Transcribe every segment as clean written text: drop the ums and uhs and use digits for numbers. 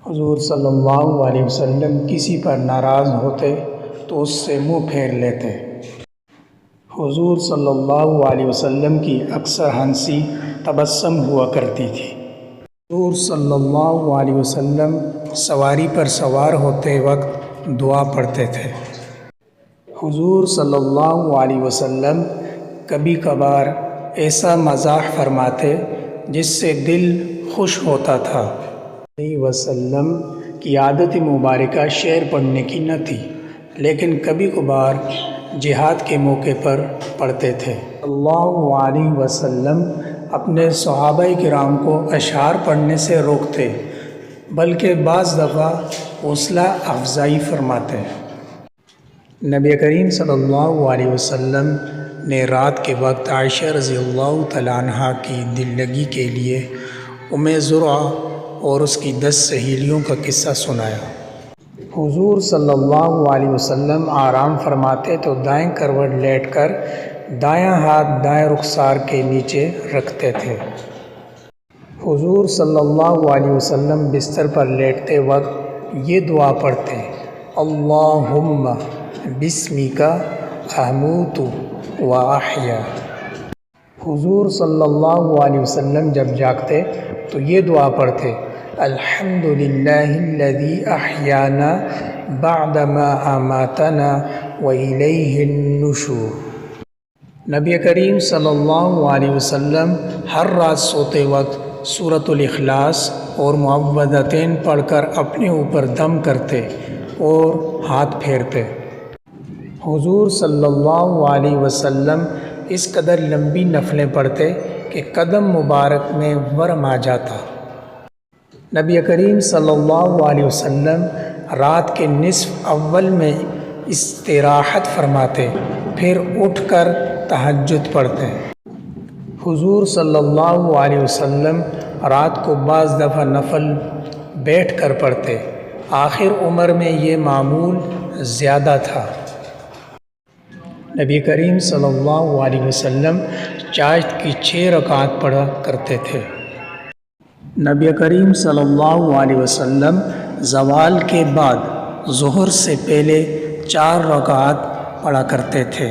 حضور صلی اللہ علیہ وسلم کسی پر ناراض ہوتے تو اس سے منہ پھیر لیتے۔ حضور صلی اللہ علیہ وسلم کی اکثر ہنسی تبسم ہوا کرتی تھی۔ حضور صلی اللہ علیہ وسلم سواری پر سوار ہوتے وقت دعا پڑھتے تھے۔ حضور صلی اللہ علیہ وسلم کبھی کبھار ایسا مزاح فرماتے جس سے دل خوش ہوتا تھا۔ علیہ وسلم کی عادت مبارکہ شعر پڑھنے کی نہ تھی، لیکن کبھی کبھار جہاد کے موقع پر پڑھتے تھے۔ اللہ علیہ وسلم اپنے صحابہ کرام کو اشعار پڑھنے سے روکتے، بلکہ بعض دفعہ حوصلہ افزائی فرماتے۔ نبی کریم صلی اللہ علیہ وسلم نے رات کے وقت عائشہ رضی اللہ تعالیٰ عنہا کی دل لگی کے لیے زرعہ اور اس کی 10 سہیلیوں کا قصہ سنایا۔ حضور صلی اللہ علیہ وسلم آرام فرماتے تو دائیں کروٹ لیٹ کر دایاں ہاتھ دائیں رخسار کے نیچے رکھتے تھے۔ حضور صلی اللہ علیہ وسلم بستر پر لیٹتے وقت یہ دعا پڑھتے: اللہم بسمک اموت و احیا۔ حضور صلی اللہ علیہ وسلم جب جاگتے تو یہ دعا پڑھتے: الحمدللہ الذی احیانا بعدما اماتنا والیہ النشور۔ نبی کریم صلی اللہ علیہ وسلم ہر رات سوتے وقت سورۃ الاخلاص اور معوذتین پڑھ کر اپنے اوپر دم کرتے اور ہاتھ پھیرتے۔ حضور صلی اللہ علیہ وسلم اس قدر لمبی نفلیں پڑھتے کہ قدم مبارک میں ورم آ جاتا۔ نبی کریم صلی اللہ علیہ وسلم رات کے نصف اول میں استراحت فرماتے، پھر اٹھ کر تہجد پڑھتے۔ حضور صلی اللہ علیہ وسلم رات کو بعض دفعہ نفل بیٹھ کر پڑھتے، آخر عمر میں یہ معمول زیادہ تھا۔ نبی کریم صلی اللہ علیہ وسلم چاشت کی 6 رکعات پڑھا کرتے تھے۔ نبی کریم صلی اللہ علیہ وسلم زوال کے بعد ظہر سے پہلے 4 رکعات پڑھا کرتے تھے۔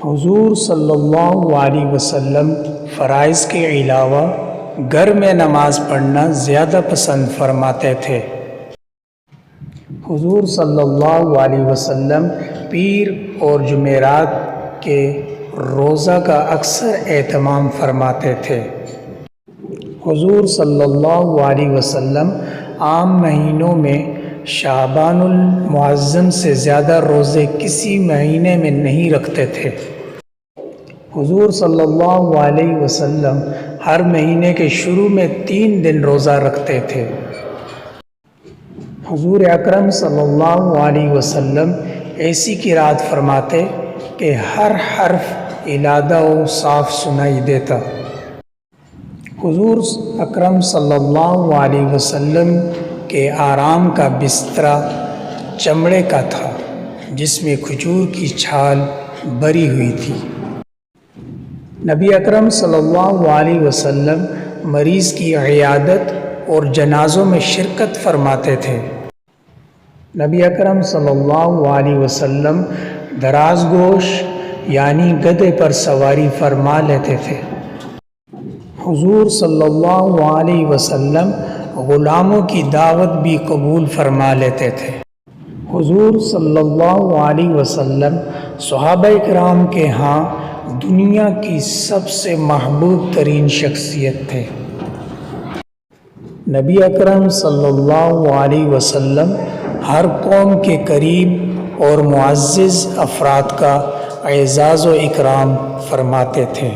حضور صلی اللہ علیہ وسلم فرائض کے علاوہ گھر میں نماز پڑھنا زیادہ پسند فرماتے تھے۔ حضور صلی اللہ علیہ وسلم پیر اور جمعرات کے روزہ کا اکثر اہتمام فرماتے تھے۔ حضور صلی اللہ علیہ وسلم عام مہینوں میں شعبان المعظم سے زیادہ روزے کسی مہینے میں نہیں رکھتے تھے۔ حضور صلی اللہ علیہ وسلم ہر مہینے کے شروع میں 3 دن روزہ رکھتے تھے۔ حضور اکرم صلی اللہ علیہ وسلم ایسی قرات فرماتے کہ ہر حرف علادہ و صاف سنائی دیتا۔ حضور اکرم صلی اللہ علیہ وسلم کے آرام کا بسترا چمڑے کا تھا، جس میں کھجور کی چھال بری ہوئی تھی۔ نبی اکرم صلی اللہ علیہ وسلم مریض کی عیادت اور جنازوں میں شرکت فرماتے تھے۔ نبی اکرم صلی اللہ علیہ وسلم دراز گوش یعنی گدھے پر سواری فرما لیتے تھے۔ حضور صلی اللہ علیہ وسلم غلاموں کی دعوت بھی قبول فرما لیتے تھے۔ حضور صلی اللہ علیہ وسلم صحابہ کرام کے ہاں دنیا کی سب سے محبوب ترین شخصیت تھے۔ نبی اکرم صلی اللہ علیہ وسلم ہر قوم کے قریب اور معزز افراد کا اعزاز و اکرام فرماتے تھے۔